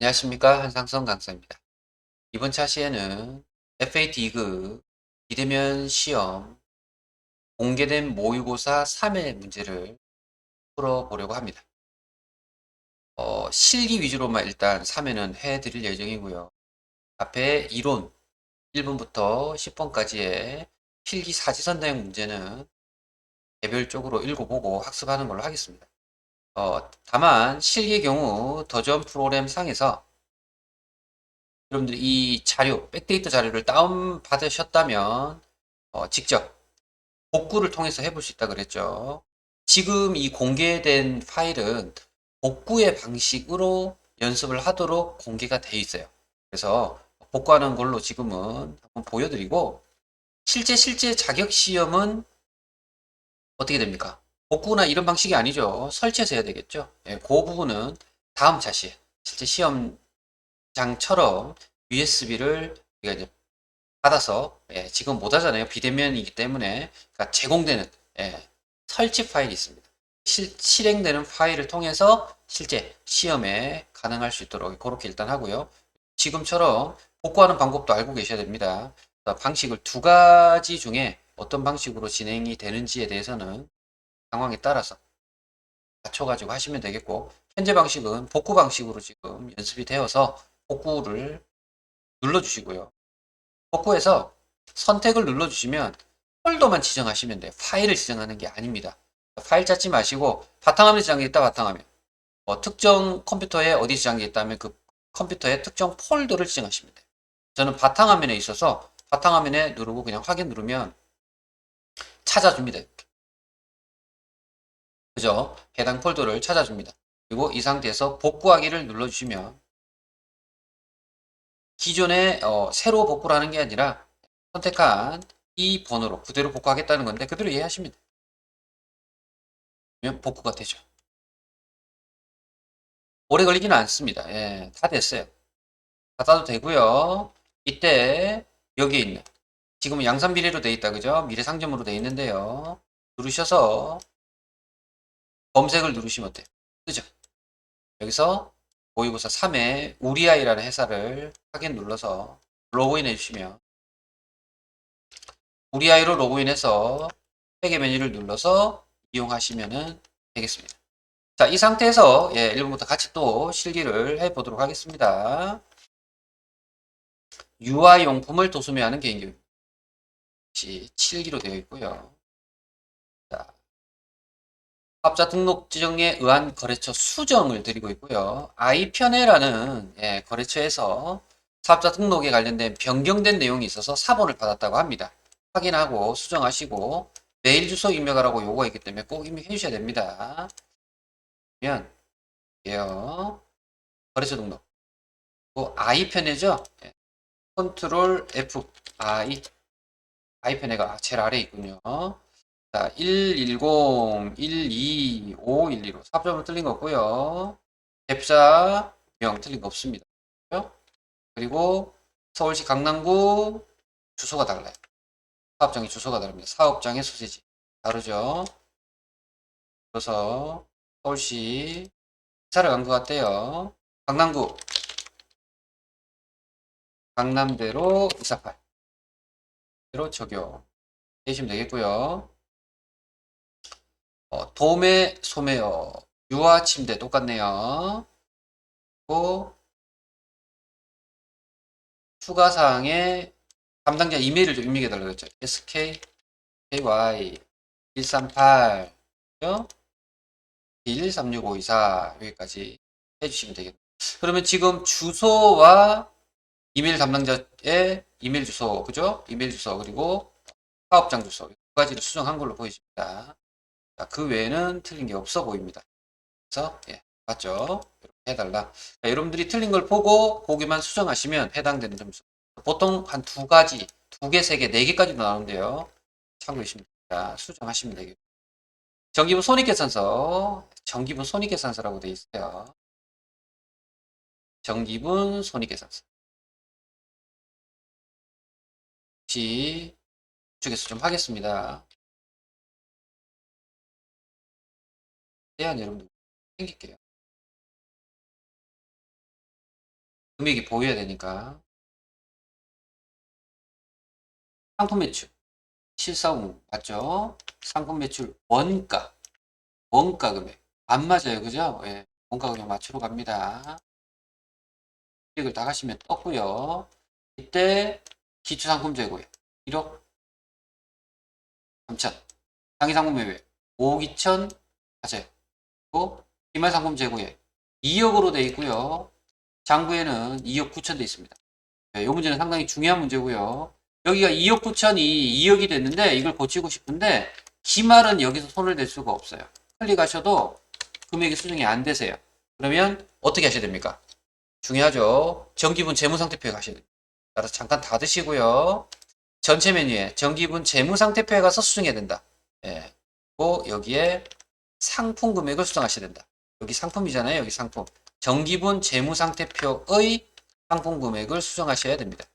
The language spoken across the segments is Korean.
안녕하십니까, 한상성 강사입니다. 이번 차시에는 FA 디그 비대면 시험 공개된 모의고사 3회 문제를 풀어보려고 합니다. 실기 위주로만 일단 3회는 해드릴 예정이고요. 앞에 이론 1번부터 10번까지의 필기 사지선다형 문제는 개별적으로 읽어보고 학습하는 걸로 하겠습니다. 다만 실기 경우 더전 프로그램 상에서 여러분들이 이 자료, 백데이터 자료를 다운받으셨다면 직접 복구를 통해서 해볼 수 있다 그랬죠. 지금 이 공개된 파일은 복구의 방식으로 연습을 하도록 공개가 되어 있어요. 그래서 복구하는 걸로 지금은 한번 보여드리고 실제 자격 시험은 어떻게 됩니까? 복구나 이런 방식이 아니죠. 설치해서 해야 되겠죠. 예, 그 부분은 다음 차시에 실제 시험장처럼 USB를 우리가 이제 받아서 예, 지금 못 하잖아요. 비대면이기 때문에 그러니까 제공되는 예, 설치 파일이 있습니다. 실행되는 파일을 통해서 실제 시험에 가능할 수 있도록 그렇게 일단 하고요. 지금처럼 복구하는 방법도 알고 계셔야 됩니다. 방식을 두 가지 중에 어떤 방식으로 진행이 되는지에 대해서는 상황에 따라서 맞춰가지고 하시면 되겠고, 현재 방식은 복구 방식으로 지금 연습이 되어서 복구를 눌러주시고요. 복구해서 선택을 눌러주시면 폴더만 지정하시면 돼요. 파일을 지정하는 게 아닙니다. 파일 찾지 마시고 바탕화면에 지정이 있다 바탕화면. 특정 컴퓨터에 어디 지정이 있다면 그 컴퓨터에 특정 폴더를 지정하시면 돼요. 저는 바탕화면에 있어서 바탕화면에 누르고 그냥 확인 누르면 찾아줍니다. 그죠? 해당 폴더를 찾아줍니다. 그리고 이 상태에서 복구하기를 눌러주시면 기존에 새로 복구를 하는 게 아니라 선택한 이 번호로 그대로 복구하겠다는 건데 그대로 이해하시면 돼요. 그러면 복구가 되죠. 오래 걸리지는 않습니다. 예, 다 됐어요. 닫아도 되고요. 이때 여기에 있는 지금은 양산 미래로 되어 있다 그죠? 미래 상점으로 되어 있는데요. 누르셔서 검색을 누르시면 돼요. 그죠? 여기서 모의고사 3회 우리 아이라는 회사를 확인 눌러서 로그인 해주시면 우리 아이로 로그인해서 회계 메뉴를 눌러서 이용하시면 되겠습니다. 자, 이 상태에서 예, 1번부터 같이 또 실기를 해보도록 하겠습니다. 유아용품을 도소매하는 개인교육 7기로 되어 있고요. 자, 사업자 등록 지정에 의한 거래처 수정을 드리고 있고요. 아이편에라는 예, 거래처에서 사업자 등록에 관련된 변경된 내용이 있어서 사본을 받았다고 합니다. 확인하고 수정하시고 메일 주소 입력하라고 요구가 있기 때문에 꼭 입력해 주셔야 됩니다. 그러면 예요. 거래처 등록. 아이편에죠. 예, 컨트롤 F 아이편에가 제일 아래에 있군요. 자, 110, 125, 115. 사업자번호 틀린 거 없고요. 캡사명 틀린 거 없습니다. 그리고 서울시 강남구 주소가 달라요. 사업장의 주소가 다릅니다. 사업장의 소재지. 다르죠? 그래서 서울시 이사를 간 것 같아요. 강남구, 강남대로 248. 대로 적용. 해주시면 되겠고요. 도매, 소매요. 유아 침대 똑같네요. 또 추가 사항에 담당자 이메일을 좀 입력해 달라고 했죠. SKKY 138 13654 여기까지 해주시면 되겠네요. 그러면 지금 주소와 이메일 담당자의 이메일 주소, 그죠? 이메일 주소 그리고 사업장 주소 두 가지를 수정한 걸로 보여집니다. 자, 그 외에는 틀린 게 없어 보입니다. 그래서 예, 맞죠? 이렇게 해달라. 자, 여러분들이 틀린 걸 보고 거기만 수정하시면 해당되는 점수. 보통 한 두 가지, 두 개, 세 개, 네 개까지도 나오는데요. 참고해 주시면 됩니다. 수정하시면 되겠고. 정기분 손익계산서, 정기분 손익계산서라고 되어 있어요. 정기분 손익계산서. 혹시 쪽에서 좀 하겠습니다. 대한 여러분들 챙길게요. 금액이 보여야 되니까. 상품 매출. 실사금 맞죠? 상품 매출 원가. 원가 금액. 안 맞아요. 그죠? 예. 원가 금액 맞추러 갑니다. 이걸 다 하시면 떴고요. 이때 기초상품 재고액 1억 3천. 상위상품 매매 5억 2천 맞아요. 그리고 기말상품 재고액 2억으로 돼 있고요. 장부에는 2억 9천 돼 있습니다. 이 문제는 상당히 중요한 문제고요. 여기가 2억 9천이 2억이 됐는데 이걸 고치고 싶은데 기말은 여기서 손을 댈 수가 없어요. 클릭하셔도 금액이 수정이 안 되세요. 그러면 어떻게 하셔야 됩니까? 중요하죠. 정기분 재무상태표에 가셔야 됩니다. 따라서 잠깐 닫으시고요. 전체 메뉴에 정기분 재무상태표에 가서 수정해야 된다. 예. 그리고 여기에 상품 금액을 수정하셔야 된다. 여기 상품이잖아요. 여기 상품. 정기분 재무상태표의 상품 금액을 수정하셔야 됩니다.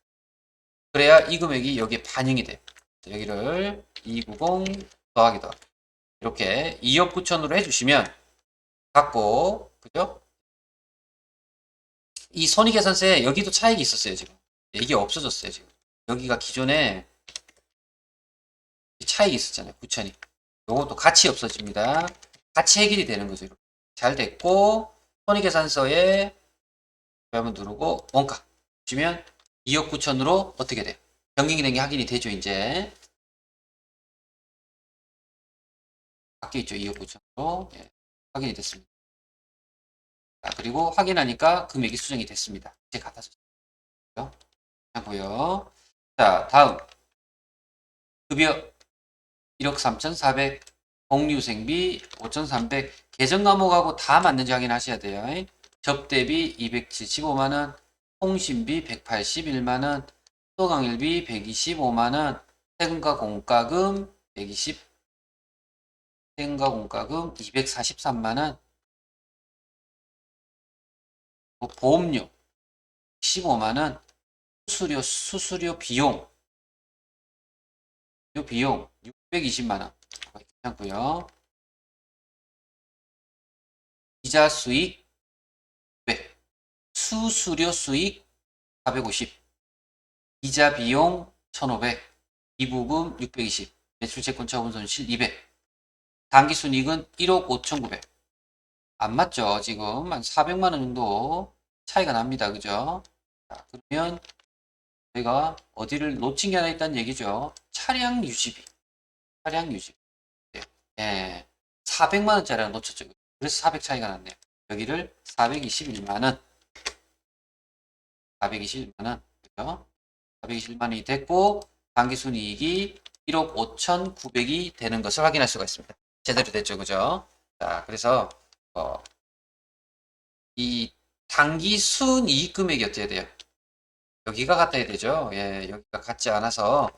그래야 이 금액이 여기에 반영이 돼요. 여기를 290 더하기 더하기 이렇게 2억 9천으로 해주시면 받고 그죠? 이 손익계산서에 여기도 차익이 있었어요 지금. 이게 없어졌어요 지금. 여기가 기존에 차익이 있었잖아요 9천이. 요것도 같이 없어집니다. 같이 해결이 되는 거죠. 이렇게. 잘 됐고 손익계산서에 한번 누르고 원가 보시면 2억 9천으로 어떻게 돼요? 변경이 된 게 확인이 되죠 이제. 바뀌어 있죠 2억 9천으로. 예, 확인이 됐습니다. 자, 그리고 확인하니까 금액이 수정이 됐습니다. 이제 같아졌어요. 하고요. 자, 다음 급여 1억 3,400, 복리후생비 5,300, 계정 감옥하고 다 맞는지 확인하셔야 돼요. 접대비 275만원, 통신비 181만원, 수강일비 125만원, 세금과 공과금 120, 세금과 공과금 243만원, 보험료 15만원, 수수료 비용, 이 비용 620만원. 괜찮고요. 이자 수익 100, 수수료 수익 450, 이자 비용 1500, 기부금 620, 매출채권 처분 손실 200, 당기순이익은 1억 5,900. 안 맞죠? 지금 한 400만원 정도 차이가 납니다. 그죠? 자, 그러면 저희가 어디를 놓친 게 하나 있다는 얘기죠. 차량 유지비. 차량 유지비. 예. 400만원짜리를 놓쳤죠. 그래서 400 차이가 났네요. 여기를 421만원. 421만원. 그죠? 421만원이 됐고, 당기순이익이 1억 5,900이 되는 것을 확인할 수가 있습니다. 제대로 됐죠. 그죠? 자, 그래서, 이 당기순이익 금액이 어떻게 돼요? 여기가 같아야 되죠. 예, 여기가 같지 않아서,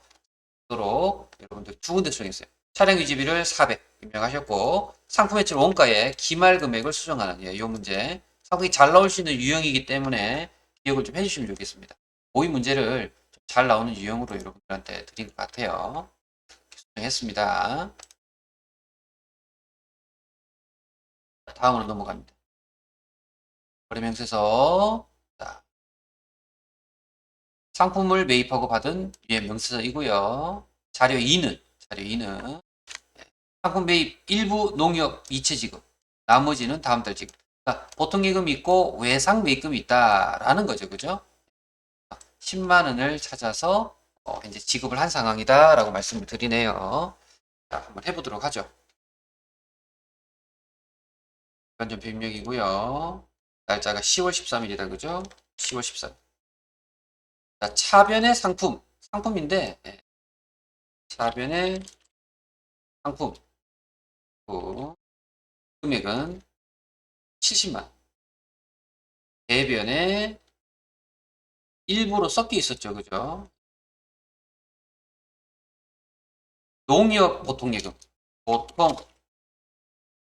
도록 여러분들 두 군데 수정했어요. 차량 유지비를 400 입력하셨고 상품 매출 원가에 기말 금액을 수정하는 이 문제 상품이 잘 나올 수 있는 유형이기 때문에 기억을 좀 해주시면 좋겠습니다. 모의 문제를 잘 나오는 유형으로 여러분들한테 드린 것 같아요. 수정했습니다. 다음으로 넘어갑니다. 거래명세서 상품을 매입하고 받은 유예 명세서이고요. 자료 2는 상품 매입 일부 농협 이체 지급, 나머지는 다음 달 지급. 그러니까 보통 예금이 있고 외상 매입금이 있다라는 거죠, 그죠? 10만 원을 찾아서 이제 지급을 한 상황이다라고 말씀을 드리네요. 자, 한번 해보도록 하죠. 변전표 입력이고요. 날짜가 10월 13일이다, 그죠? 10월 13일. 자, 차변의 상품, 상품인데 차변의 상품 금액은 70만 원. 대변에 일부로 섞여 있었죠. 그죠? 농협 보통예금. 보통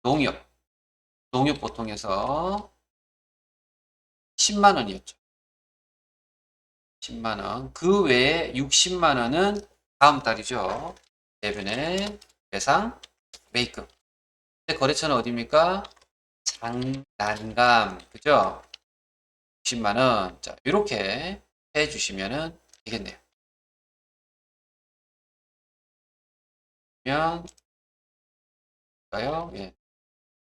농협. 농협 보통에서 10만 원이었죠. 10만 원. 그 외에 60만 원은 다음 달이죠. 대변에 배상 매입금. 거래처는 어디입니까? 장난감. 그죠? 10만 원. 자, 이렇게 해 주시면은 되겠네요. 그러면 볼까요? 예.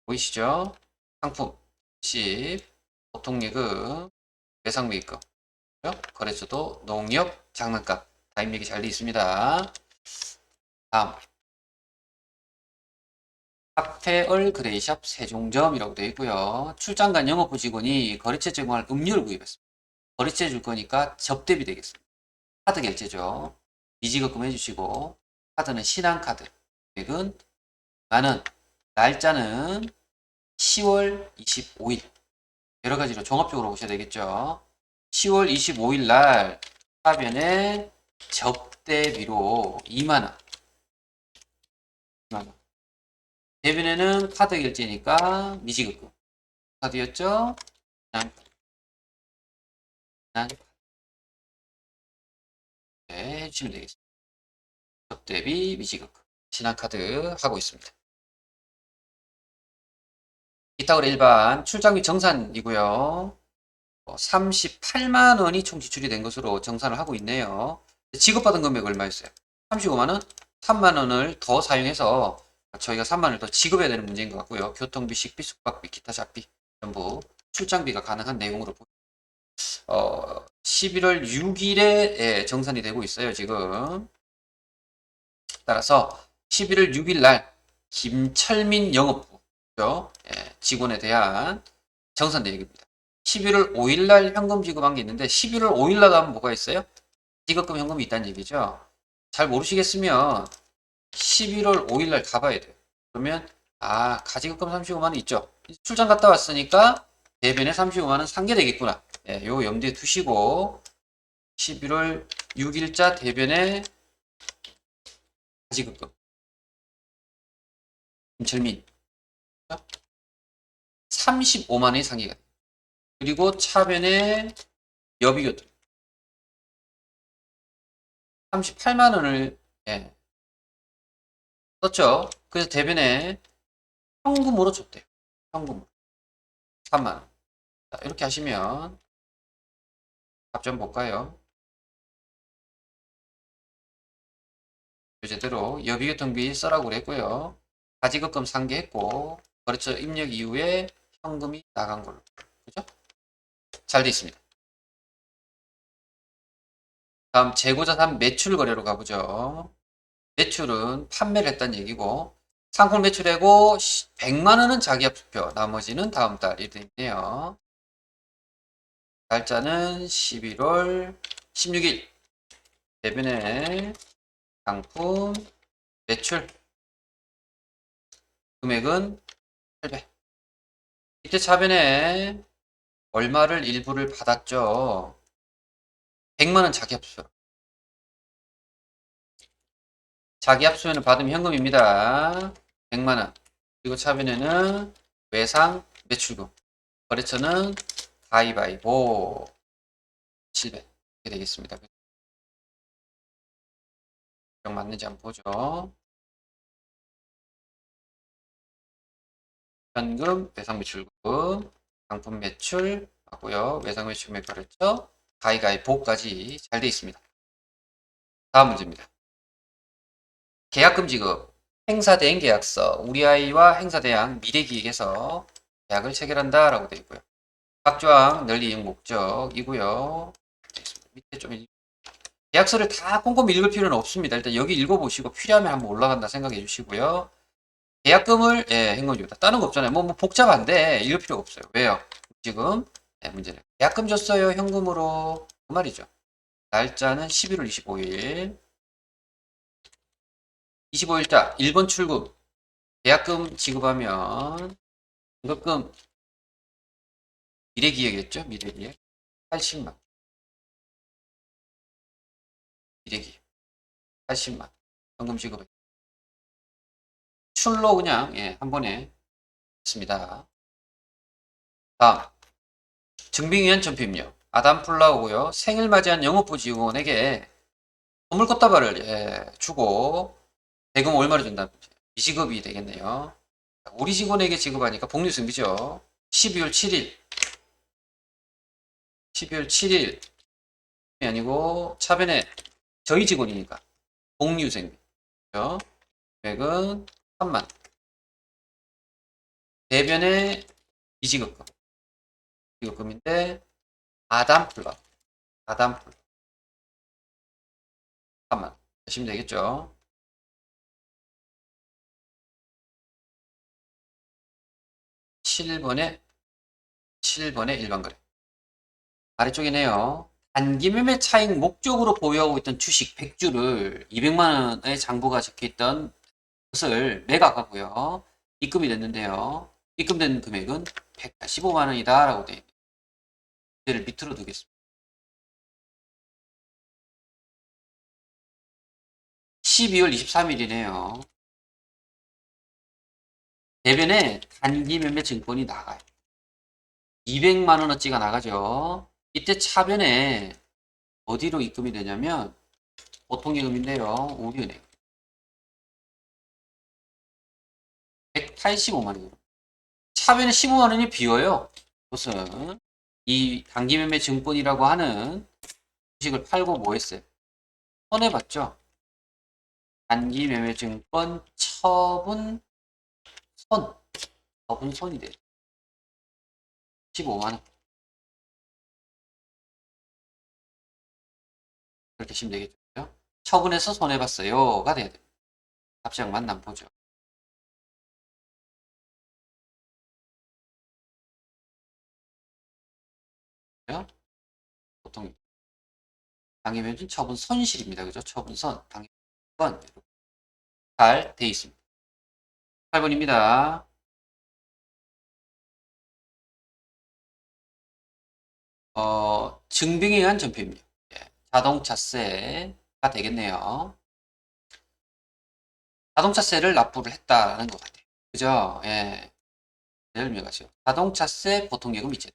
보이시죠? 상품 10, 보통예금, 외상매입금, 거래처도 농협, 장난감 다 입력이 잘 되어 있습니다. 다음 박태얼 그레이샵 세종점이라고 되어 있고요. 출장 간 영업부 직원이 거래처 제공할 음료를 구입했습니다. 거래처에 줄 거니까 접대비 되겠습니다. 카드 결제죠. 미지급금 해주시고 카드는 신한카드 금액은 만원, 날짜는 10월 25일. 여러 가지로 종합적으로 보셔야 되겠죠. 10월 25일 날 화면에 접대비로 2만원. 2만원. 대변에는 카드 결제니까 미지급금. 카드였죠? 난 네, 해주시면 되겠습니다. 접대비 미지급금. 신한카드 하고 있습니다. 기타 거래 일반 출장 및 정산이고요. 38만 원이 총 지출이 된 것으로 정산을 하고 있네요. 지급받은 금액 얼마였어요? 35만 원? 3만 원을 더 사용해서 저희가 3만 원을 더 지급해야 되는 문제인 것 같고요. 교통비, 식비, 숙박비, 기타 잡비 전부 출장비가 가능한 내용으로 11월 6일에 정산이 되고 있어요. 지금 따라서 11월 6일 날 김철민 영업부 직원에 대한 정산 내역입니다. 11월 5일 날 현금 지급한 게 있는데 11월 5일 날 하면 뭐가 있어요? 지급금 현금이 있다는 얘기죠. 잘 모르시겠으면 11월 5일 날 가봐야 돼요. 그러면 가지급금 35만 원 있죠. 출장 갔다 왔으니까 대변에 35만 원 상게 되겠구나. 요 염두에 두시고 11월 6일자 대변에 가지급금 김철민 35만 원이 상기가 돼요. 그리고 차변에 여비교통 38만 원을 썼죠. 그래서 대변에 현금으로 줬대요. 현금으로 3만 원. 자, 이렇게 하시면 답 좀 볼까요? 제대로 여비교통비 써라고 그랬고요. 가지급금 상계했고 거래처 입력 이후에 현금이 나간 걸로. 그죠? 잘 돼 있습니다. 다음 재고자산 매출 거래로 가보죠. 매출은 판매를 했다는 얘기고 상품 매출액고 100만 원은 자기합수표, 나머지는 다음 달 이렇게 있네요. 날짜는 11월 16일. 대변에 상품 매출 금액은 800. 이때 차변에 얼마를 일부를 받았죠. 100만 원 자기합수. 자기합수면을 받으면 현금입니다. 100만 원. 그리고 차변에는 외상 매출금. 거래처는 가위바위보 700. 이렇게 되겠습니다. 맞는지 한번 보죠. 현금, 외상 매출금, 상품 매출 맞고요. 외상 매출 금액 거래처, 가위바위보까지 잘 되어 있습니다. 다음 문제입니다. 계약금 지급, 행사대행 계약서, 우리 아이와 행사대행 미래기획에서 계약을 체결한다 라고 되어 있고요. 각 조항 널리 이용 목적이고요. 밑에 좀 계약서를 다 꼼꼼히 읽을 필요는 없습니다. 일단 여기 읽어보시고 필요하면 한번 올라간다 생각해 주시고요. 계약금을 현금을 줍니다. 다른 거 없잖아요. 뭐 복잡한데 읽을 필요 없어요. 왜요? 지금 문제는 계약금 줬어요. 현금으로 그 말이죠. 날짜는 11월 25일 25일자 1번 출금 계약금 지급하면 연금 미래기획이었죠. 미래기획 80만 미래기획 80만 현금 지급을 출로 그냥 한 번에 했습니다. 다음 증빙위원 전표입력 아담 플라우고요. 생일 맞이한 영업부 직원에게 선물 꽃다발을 주고 대금 얼마를 준다? 미지급이 되겠네요. 우리 직원에게 지급하니까 복리수입이죠. 12월 7일 12월 7일 아니고 차변에 저희 직원이니까 공유생명 금액은 3만. 대변에 미지급금 지급금인데 아담플러 3만 하시면 되겠죠. 7번에 일반 거래. 아래쪽이네요. 단기 매매 차익 목적으로 보유하고 있던 주식 100주를 200만 원의 장부가 적혀 있던 것을 매각하고요. 입금이 됐는데요. 입금된 금액은 185만 원이다 라고 되어 있네요. 이를 밑으로 두겠습니다. 12월 23일이네요. 대변에 단기 매매 증권이 나가요. 200만 원어치가 나가죠. 이때 차변에 어디로 입금이 되냐면 보통예금인데요. 우리은행 185만 원. 차변에 15만 원이 비어요. 무슨 이 단기 매매 증권이라고 하는 주식을 팔고 뭐 했어요? 손해봤죠. 단기 매매 증권 처분 손이 돼. 15만 원. 그렇게 하시면 되겠죠. 처분해서 손해봤어요가 돼야 됩니다. 합작 만남 보죠. 보통 당해면진 처분 손실입니다. 그죠? 처분선 당해건 잘 돼 있습니다. 8번입니다. 증빙에 의한 전표입니다. 예, 자동차세가 되겠네요. 자동차세를 납부를 했다라는 것 같아요. 그죠? 예. 설명하죠. 자동차세 보통예금 이체.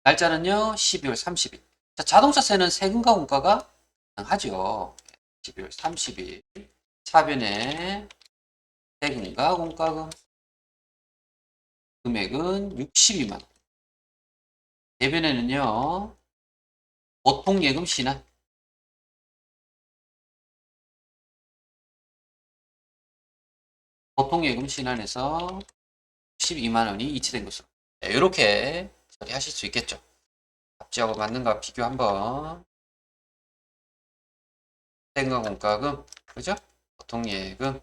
날짜는요, 12월 30일. 자, 자동차세는 세금과 공과가 가능하죠. 12월 30일. 차변에 세금과 공과금. 금액은 62만 원. 대변에는요, 보통예금 신한. 보통예금 신한에서 12만 원이 이체된 것으로. 네, 이렇게 처리하실 수 있겠죠. 합지하고 맞는가 비교 한번. 세금과 공과금, 그죠? 보통예금.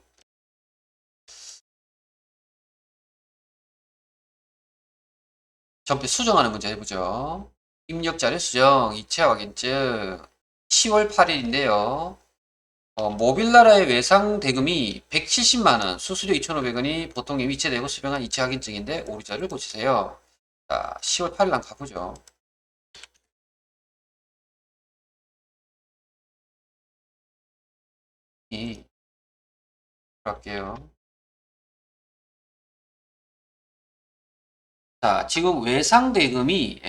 전표 수정하는 문제 해보죠. 입력자료 수정, 이체 확인증. 10월 8일인데요. 모빌나라의 외상 대금이 170만 원, 수수료 2,500원이 보통 이체되고 수령한 이체 확인증인데 오류자를 고치세요. 자, 10월 8일 난 가보죠. 갈게요. 자, 지금 외상 대금이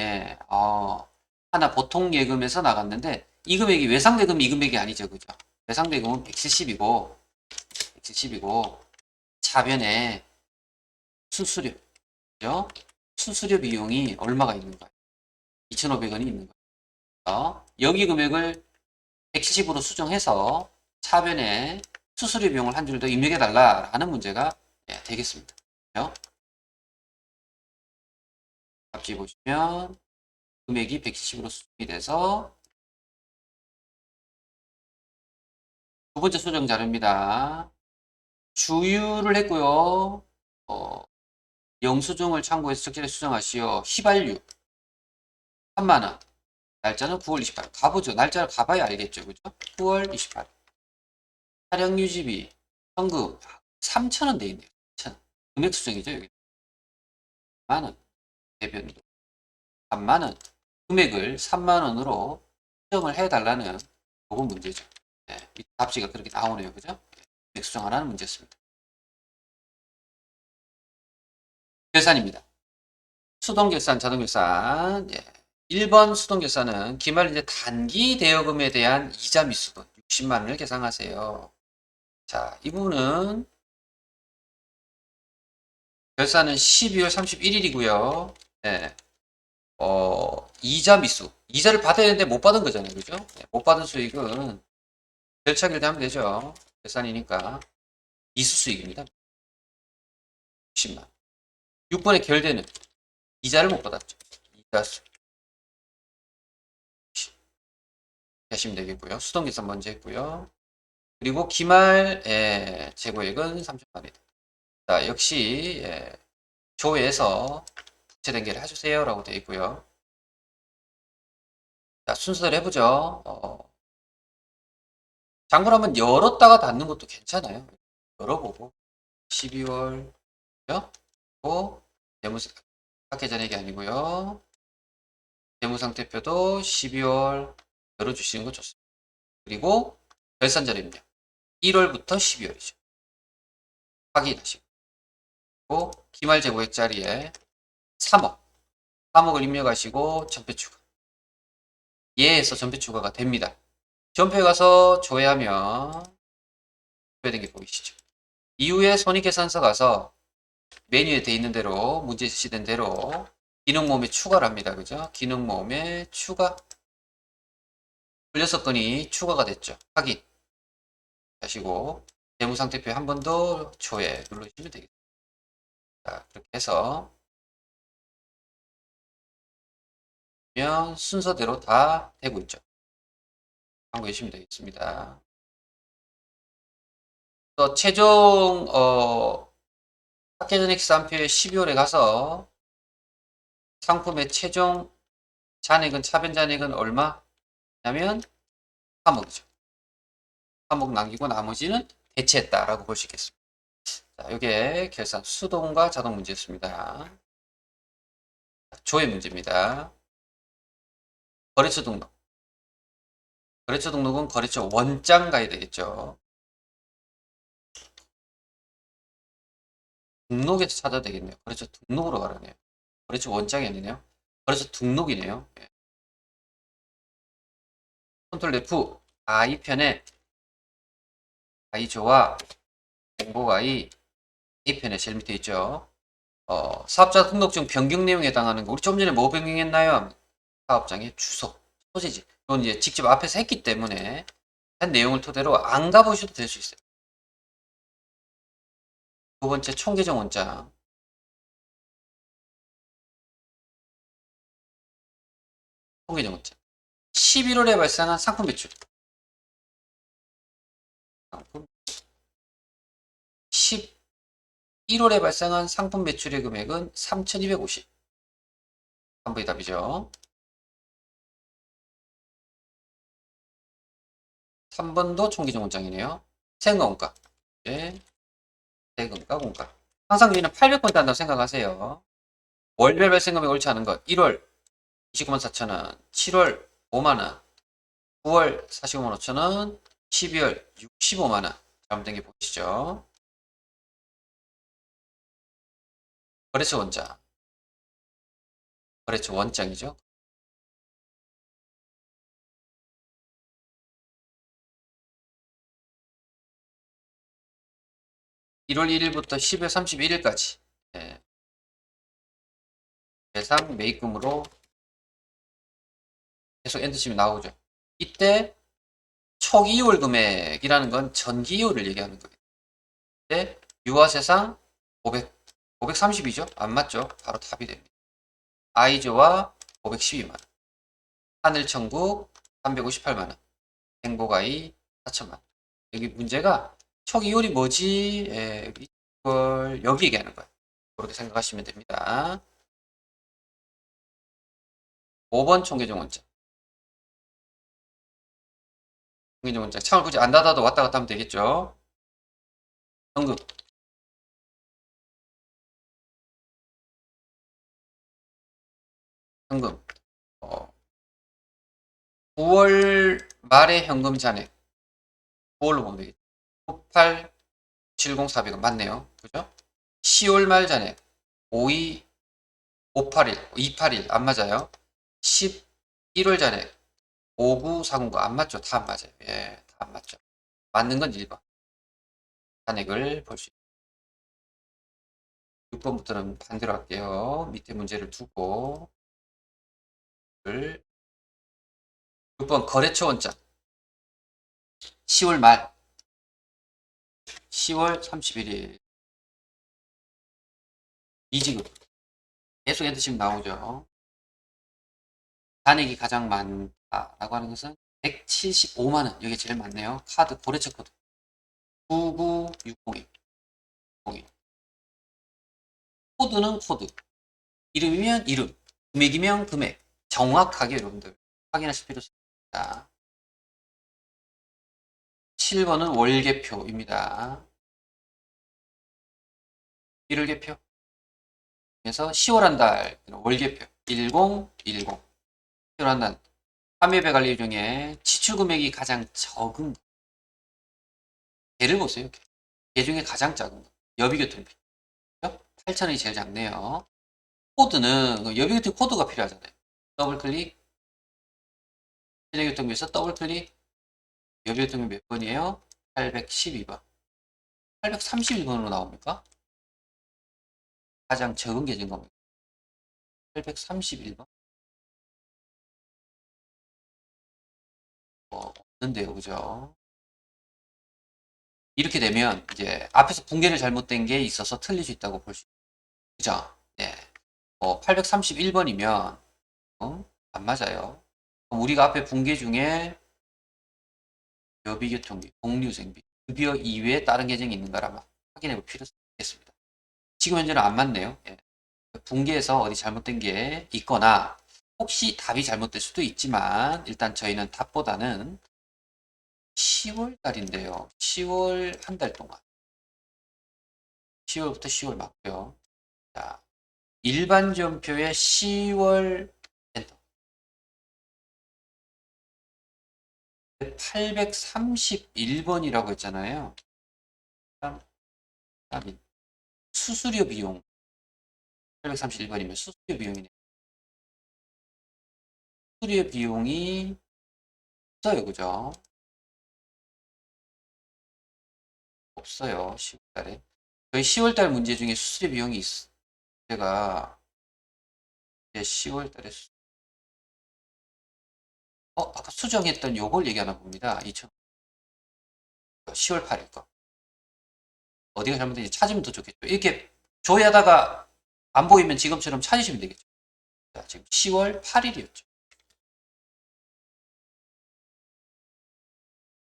하나 보통 예금에서 나갔는데 이 금액이 외상 대금 이 금액이 아니죠, 그죠? 외상 대금은 170이고 차변에 수수료, 그죠? 수수료 비용이 얼마가 있는가요? 2,500원이 있는 거예요. 여기 금액을 170으로 수정해서 차변에 수수료 비용을 한 줄 더 입력해 달라라는 문제가 되겠습니다. 앞뒤 보시면 금액이 170으로 수정이 돼서 두 번째 수정 자료입니다. 주유를 했고요. 영수증을 참고해서 적절히 수정하시오. 휘발유 3만원. 날짜는 9월 28일. 가보죠. 날짜를 가봐야 알겠죠. 그죠? 9월 28일. 차량 유지비, 현금 3,000원 돼 있네요. 3,000원. 금액 수정이죠. 여기. 만원. 대변도 3만원. 금액을 3만원으로 수정을 해달라는 요건 문제죠. 네, 답지가 그렇게 나오네요. 그죠? 금액 수정하라는 문제였습니다. 결산입니다. 수동결산, 자동결산. 예. 1번 수동결산은 기말 이제 단기 대여금에 대한 이자 미수분 60만 원을 계산하세요. 자, 이 부분은 결산은 12월 31일이고요. 네. 이자 미수 이자를 받아야 되는데 못 받은 거잖아요. 그죠? 네, 못 받은 수익은 결차결대 하면 되죠. 계산이니까. 이수 수익입니다. 10만. 6번의 결대는 이자를 못 받았죠. 이자 수 하시면 되겠고요. 수동계산 먼저 했고요. 그리고 기말 재고액은 3천만 원이다. 자, 역시 조회에서 부채 등기를 해주세요 라고 되어 있고요. 자, 순서대로 해보죠. 장부를 한번 열었다가 닫는 것도 괜찮아요. 열어보고 12월 고 재무상태전액이 아니고요. 재무상태표도 12월 열어주시는 거 좋습니다. 그리고 결산자료입니다. 1월부터 12월이죠. 확인하시고 기말 재고액 자리에 3억을 입력하시고 전표 추가. 예에서 전표 추가가 됩니다. 전표에 가서 조회하면 조회된 게 보이시죠? 이후에 손익계산서 가서 메뉴에 돼 있는 대로 문제 제시된 대로 기능모음에 추가를 합니다. 그죠? 기능모음에 추가. 16건이 추가가 됐죠. 확인 하시고 재무상태표 한 번 더 조회 눌러주시면 되겠습니다. 자, 그렇게 해서 순서대로 다 되고 있죠. 참고해 주시면 되겠습니다. 또 최종 파케전엑 산표의 12월에 가서 상품의 최종 잔액은 차변 잔액은 얼마? 냐면 3억이죠. 3억 남기고 나머지는 대체했다라고 볼 수 있겠습니다. 자, 이게 결산 수동과 자동 문제였습니다. 조회 문제입니다. 거래처 등록. 거래처 등록은 거래처 원장 가야 되겠죠. 등록에서 찾아야 되겠네요. 거래처 등록으로 가라네요. 거래처 원장이 아니네요. 거래처 등록이네요. 예. 컨트롤 F. 이 편에 I조와 행복 이 편에 제일 밑에 있죠. 사업자 등록증 변경 내용에 해당하는 거. 우리 좀 전에 뭐 변경했나요? 사업장의 주소, 소재지. 이건 이제 직접 앞에서 했기 때문에 한 내용을 토대로 안 가보셔도 될 수 있어요. 두 번째 총계정 원장. 총계정 원장. 11월에 발생한 상품 매출. 상품 11월에 발생한 상품 매출의 금액은 3,250. 3번이 답이죠. 3번도 총계정 원장이네요. 세금과 원가. 네. 세금과 원가. 항상 우리는 800번 단다고 생각하세요. 월별 발생 금액 옳지 않은 것. 1월 29만 4천원, 7월 5만원, 9월 45만 5천원, 12월 65만원. 잘못된 게 보이시죠? 거래처 원장. 거래처 원장이죠. (1월 1일부터 12월 31일까지) 대상 매입금으로 계속 엔터치면 나오죠. 이때 초기 이월 금액이라는 건 전기 이월을 얘기하는 거예요. 이때 유아세상 532죠? 안 맞죠? 바로 답이 됩니다. 아이조와 512만원, 하늘천국 358만원, 행복아이 4천만원. 여기 문제가 초기 이월이 뭐지? 이걸 여기 얘기하는 거예요. 그렇게 생각하시면 됩니다. 5번 총계정 원장. 총계정 원장. 창을 굳이 안 닫아도 왔다 갔다 하면 되겠죠? 현금. 현금. 9월 말에 현금 잔액. 9월로 보면 되겠죠. 98, 70, 400은 맞네요. 그죠? 10월 말 잔액. 52, 581, 281. 안 맞아요. 11월 잔액. 5949. 안 맞죠? 다 안 맞아요. 예, 다 안 맞죠. 맞는 건 1번. 잔액을 볼 수 있어요. 6번부터는 반대로 할게요. 밑에 문제를 두고 6번 거래처 원장 10월 말 10월 31일 이지급 계속 엔트씩 나오죠. 잔액이 가장 많다라고 하는 것은 175만 원. 여기 제일 많네요. 카드 거래처 코드 99602. 코드는 코드. 이름이면 이름. 금액이면 금액. 정확하게 여러분들 확인하실 필요 있습니다. 7번은 월계표입니다. 1월계표. 그래서 10월 한 달 월계표 1010 10월 한 달 판매배 관리 중에 지출 금액이 가장 적은 거. 개를 보세요. 개 중에 가장 작은 거. 여비교통비. 8,000원이 제일 작네요. 코드는 여비교통비 코드가 필요하잖아요. 더블 클릭. 실내교통비에서 더블 클릭. 여비교통비 몇 번이에요? 812번. 831번으로 나옵니까? 가장 적은 계정인 겁니다. 831번. 없는데요, 그죠? 이렇게 되면 이제 앞에서 붕괴를 잘못된 게 있어서 틀릴 수 있다고 볼 수 있죠. 그죠? 네. 831번이면 안 맞아요. 그럼 우리가 앞에 붕괴 중에 여비교통비, 복리후생비, 급여 이외에 다른 계정이 있는가라면 확인해 볼 필요가 있겠습니다. 지금 현재는 안 맞네요. 예. 붕괴에서 어디 잘못된 게 있거나 혹시 답이 잘못될 수도 있지만 일단 저희는 답보다는 10월 달인데요. 10월 한 달 동안 10월부터 10월 맞고요. 자, 일반 지원표의 10월 엔터 831번이라고 했잖아요. 수수료 비용 831번이면 수수료 비용이네. 수수료 비용이 없어요, 그죠? 없어요, 10월달에. 저희 10월달 문제 중에 수수료 비용이 있어. 제가 이제 10월달에 아까 수정했던 요걸 얘기하나 봅니다. 10월 8일 거. 어디가 잘못된지 찾으면 더 좋겠죠. 이렇게 조회하다가 안 보이면 지금처럼 찾으시면 되겠죠. 자, 지금 10월 8일이었죠.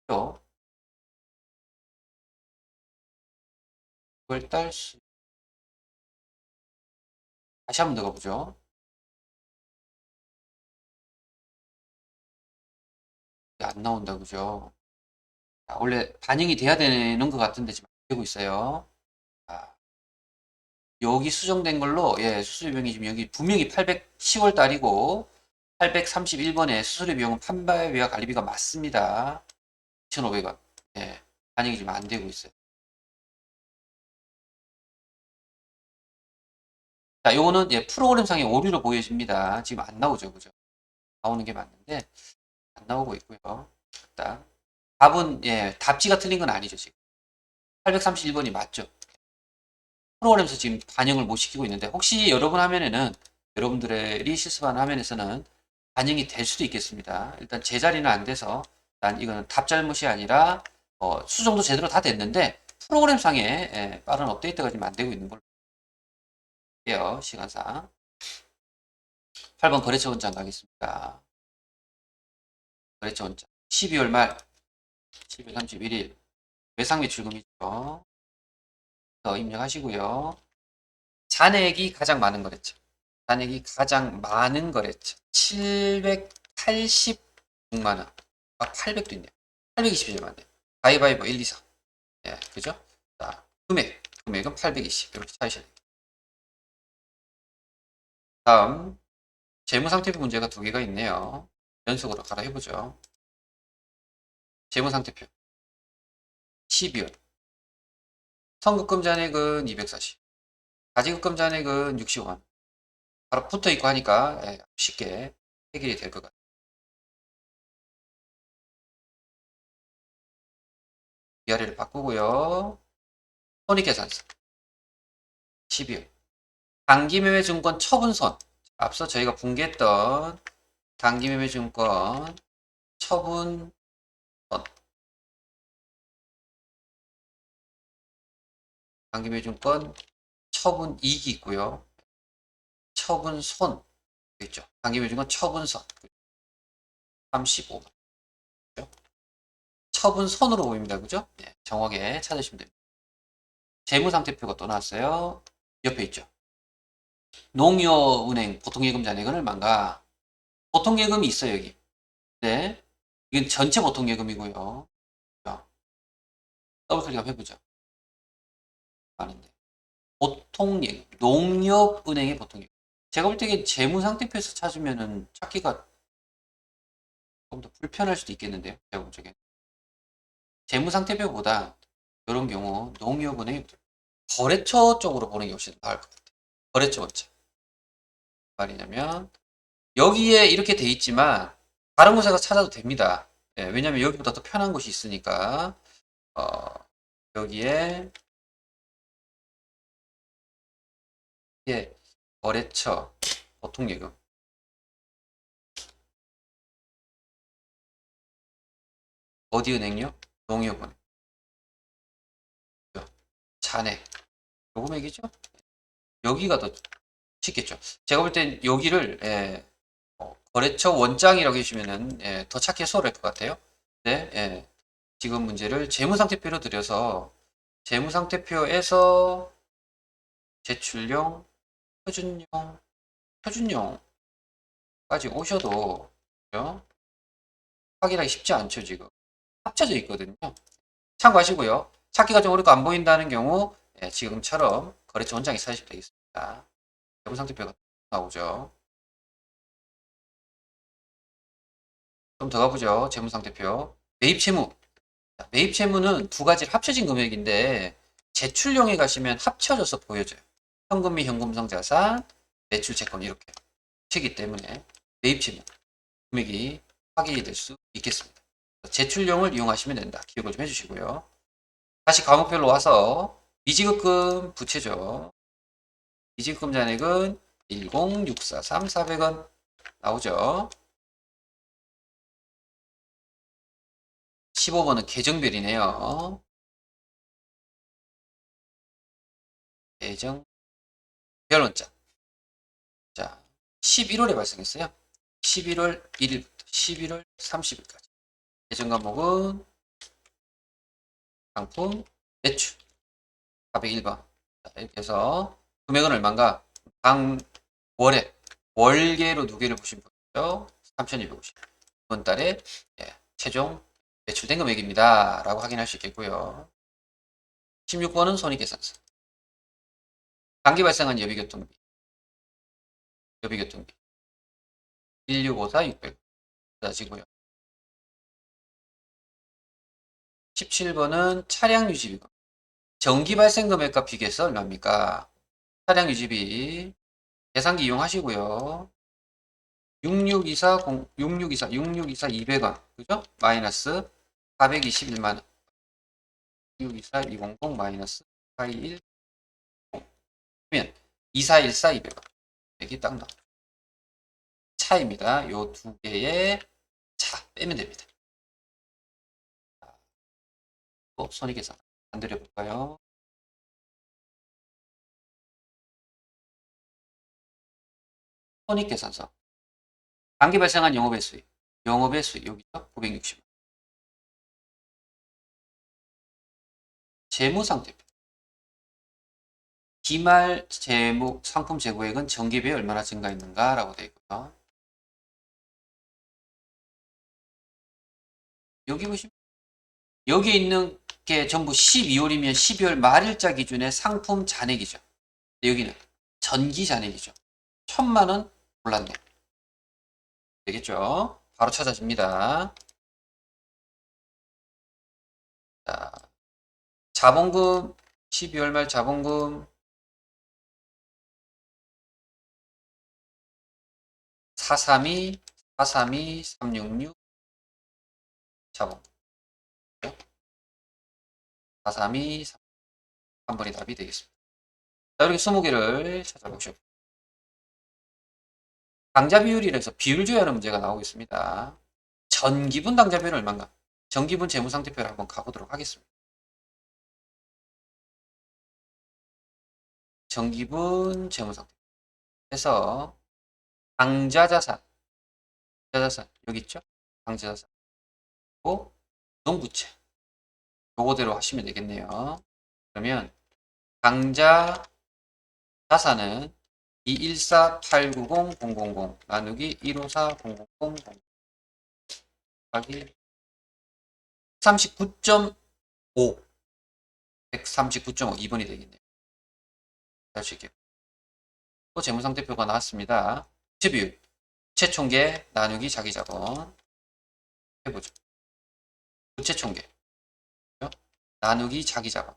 또 9월달 다시 한번 더 가보죠. 안 나온다, 그죠? 자, 원래 반영이 돼야 되는 것 같은데 지금 안 되고 있어요. 자, 여기 수정된 걸로 수수료 비용이 지금 여기 분명히 10월 달이고 831번에 수수료 비용은 판매비와 관리비가 맞습니다. 2,500원. 예, 반영이 지금 안 되고 있어요. 자, 요거는 프로그램상의 오류로 보여집니다. 지금 안 나오죠, 그죠? 나오는 게 맞는데 안 나오고 있고요. 일단 답은 답지가 틀린 건 아니죠, 지금. 831번이 맞죠? 프로그램에서 지금 반영을 못 시키고 있는데 혹시 여러분 화면에는 여러분들이 실습하는 화면에서는 반영이 될 수도 있겠습니다. 일단 제자리는 안 돼서 난 이거는 답 잘못이 아니라 수정도 제대로 다 됐는데 프로그램상에 빠른 업데이트가 지금 안 되고 있는 걸로 볼게요. 시간상 8번 거래처 원장 가겠습니다. 거래처 원장 12월 말 12월 31일 외상 매출금이죠. 입력하시고요. 잔액이 가장 많은 거랬죠. 잔액이 가장 많은 거랬죠. 786만 원. 800도 있네요. 820이 맞네요. 가위바위보 1, 2, 4. 예, 그죠? 자, 금액은 820. 이렇게 찾으셔야 돼요. 다음, 재무상태표 문제가 두 개가 있네요. 연속으로 가라 해보죠. 재무상태표. 12월. 선급금 잔액은 240. 가지급금 잔액은 65만. 바로 붙어 있고 하니까 쉽게 해결이 될 것 같아요. 위아래를 바꾸고요. 손익계산서 12월 단기매매증권 처분선 앞서 저희가 붕괴했던 단기매매증권 처분 선. 단기매준권 처분 이익이 있고요. 처분 손 있죠. 단기매준권 처분 선 35만. 처분 손으로 보입니다. 그죠? 네, 정확하게 찾으시면 됩니다. 재무상태표가 또 나왔어요. 옆에 있죠. 농협은행 보통예금 잔액은 얼마인가? 보통예금이 있어요, 여기. 네. 이건 전체 보통예금이고요. 자, 더블 클릭 한번 해보죠. 아닌데. 보통예금. 농협은행의 보통예금. 제가 볼 때 이게 재무상태표에서 찾으면은 찾기가 좀 더 불편할 수도 있겠는데요. 제가 볼 적에. 재무상태표보다 이런 경우 농협은행 거래처 쪽으로 보는 게 훨씬 나을 것 같아요. 거래처 원체. 말이냐면 여기에 이렇게 돼 있지만 다른 곳에 가서 찾아도 됩니다. 예, 왜냐면 여기보다 더 편한 곳이 있으니까 여기에 예, 거래처 보통예금 어디 은행요? 농협은행 잔액 요금액이죠? 여기가 더 쉽겠죠. 제가 볼 땐 여기를 거래처 원장이라고 해주시면은 더 찾기 수월할 것 같아요. 네, 지금 문제를 재무상태표로 들여서 재무상태표에서 제출용, 표준용, 표준용까지 오셔도 그죠? 확인하기 쉽지 않죠, 지금. 합쳐져 있거든요. 참고하시고요. 찾기가 좀 어렵고 안 보인다는 경우 지금처럼 거래처 원장이 찾으시면 되겠습니다. 재무상태표가 나오죠. 좀 더 가보죠. 재무상태표. 매입채무. 매입채무는 두 가지를 합쳐진 금액인데 제출용에 가시면 합쳐져서 보여져요. 현금 및 현금성 자산, 매출 채권 이렇게 치기 때문에 매입채무 금액이 확인이 될 수 있겠습니다. 제출용을 이용하시면 된다. 기억을 좀 해주시고요. 다시 과목별로 와서 미지급금 부채죠. 미지급금 잔액은 10643 400원 나오죠. 15번은 계정별이네요. 계정 별원자. 자, 11월에 발생했어요. 11월 1일부터 11월 30일까지. 계정 과목은 상품 매출 401번. 자, 이렇게 해서 금액은 얼마인가? 당 월에 월계로 두 개를 보신 분이죠. 3,250. 이번 달에 최종 매출된 금액입니다. 라고 확인할 수 있겠고요. 16번은 손익계산서. 단기 발생한 예비교통비. 예비교통비. 1654 600. 따지고요. 17번은 차량 유지비금. 정기 발생 금액과 비교해서 얼마입니까? 차량 유지비 계산기 이용하시고요. 6624 200원. 그죠? 마이너스 421만원. 6624 200 마이너스 421 면 2414 200원. 여기 딱 나옵니다. 차입니다. 요 두 개의 차 빼면 됩니다. 또 손익계산 건드려 볼까요? 손익계산서. 단기 발생한 영업의 수익. 영업의 수익 여기죠? 960만. 재무상태표. 기말 재무 상품 재고액은 전기비에 얼마나 증가했는가라고 되어 있고요. 여기 보시면 여기 있는 게 전부 12월이면 12월 말일자 기준의 상품 잔액이죠. 여기는 전기 잔액이죠. 1,000만 원 골랐네. 되겠죠? 바로 찾아집니다. 자, 자본금 12월 말 자본금 432 432 366 자본금 432 3번이 답이 되겠습니다. 자, 이렇게 20개를 찾아보시오. 강자 비율이라서 비율 조회하는 문제가 나오겠습니다. 전기분 당좌표는 얼마인가? 전기분 재무상태표를 한번 가보도록 하겠습니다. 전기분 재무상태표 해서 당좌자산, 자산 여기 있죠? 당좌자산 그리고 농부채 요거대로 하시면 되겠네요. 그러면 당좌 자산은 214,890,000 나누기 154,000 곱하기 139.5 139.5 2번이 되겠네요. 다시 또 재무상태표가 나왔습니다. 부채비율 부채총계 나누기 자기자본 해보죠. 부채총계 나누기 자기자본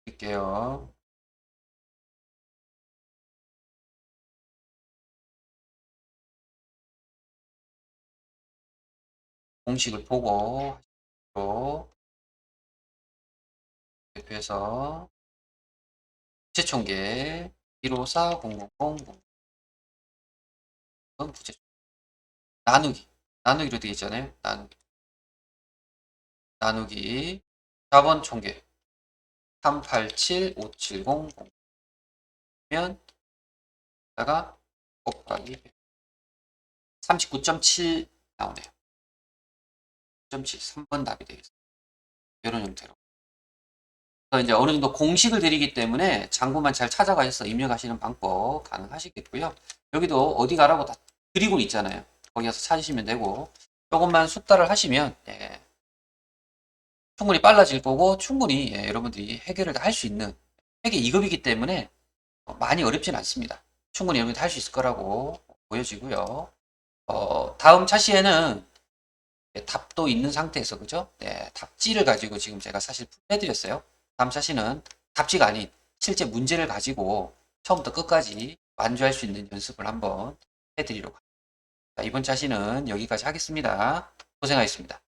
할게요. 공식을 보고 대표해서 부채총계 154,000 부채 나누기로 되어 있잖아요. 나누기 자본 총계 387,570 면 다가 곱하기 39.7 나오네요. 9.7 3번 답이 되겠습니다. 이런 형태로. 그래서 이제 어느 정도 공식을 드리기 때문에 장부만 잘 찾아가셔서 입력하시는 방법 가능하시겠고요. 여기도 어디 가라고 다 드리고 있잖아요. 거기 가서 찾으시면 되고 조금만 숙달을 하시면 충분히 빨라질 거고 충분히 여러분들이 해결을 다 할 수 있는 회계 2급이기 때문에 많이 어렵진 않습니다. 충분히 여러분들 할 수 있을 거라고 보여지고요. 다음 차시에는 답도 있는 상태에서 그죠? 네, 답지를 가지고 지금 제가 사실 해드렸어요. 다음 차시는 답지가 아닌 실제 문제를 가지고 처음부터 끝까지 완주할 수 있는 연습을 한번 해드리려고 합니다. 이번 차시는 여기까지 하겠습니다. 고생하셨습니다.